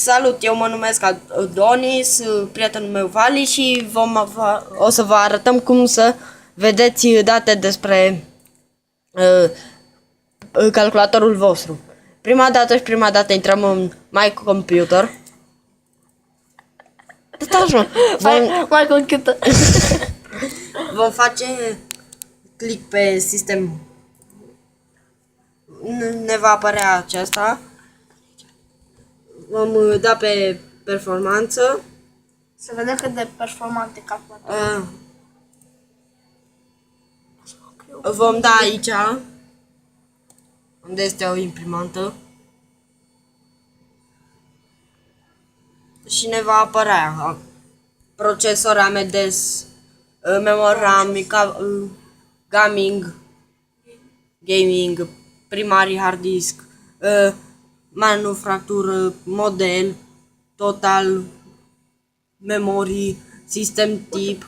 Salut, eu mă numesc Adonis, prietenul meu Vali și o să vă arătăm cum să vedeți date despre calculatorul vostru. Prima dată intrăm în My Computer. My Computer. Vom face click pe sistem. Ne va apărea aceasta. Vom da pe performanță. Să vedem cât de performant e calculatorul. Vom da aici unde este o imprimantă și ne va apărea procesor AMD, memory RAM, gaming, primary hard disk, manufactură, model, total, memory, sistem tip,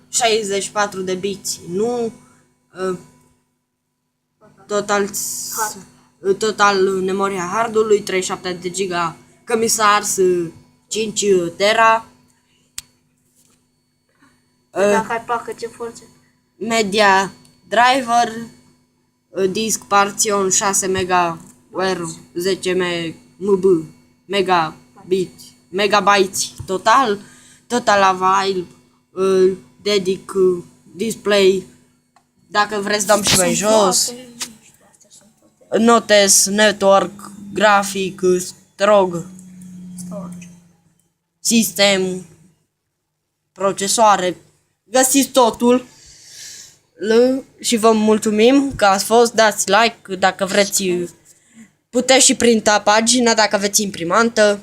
64 de biți, nu, total memoria hardului, 37 de giga, cămisars, 5 tera, Dacă ai placă, ce forțe. media driver, disc Partion 6 mega, 10 MB, megabytes total avail, dedic display, dacă vreți dăm și mai jos, notes, network, grafic, strog, sistem, procesoare, găsiți totul. Și vă mulțumim că ați fost, dați like dacă vreți, puteți și printa pagina dacă aveți imprimantă.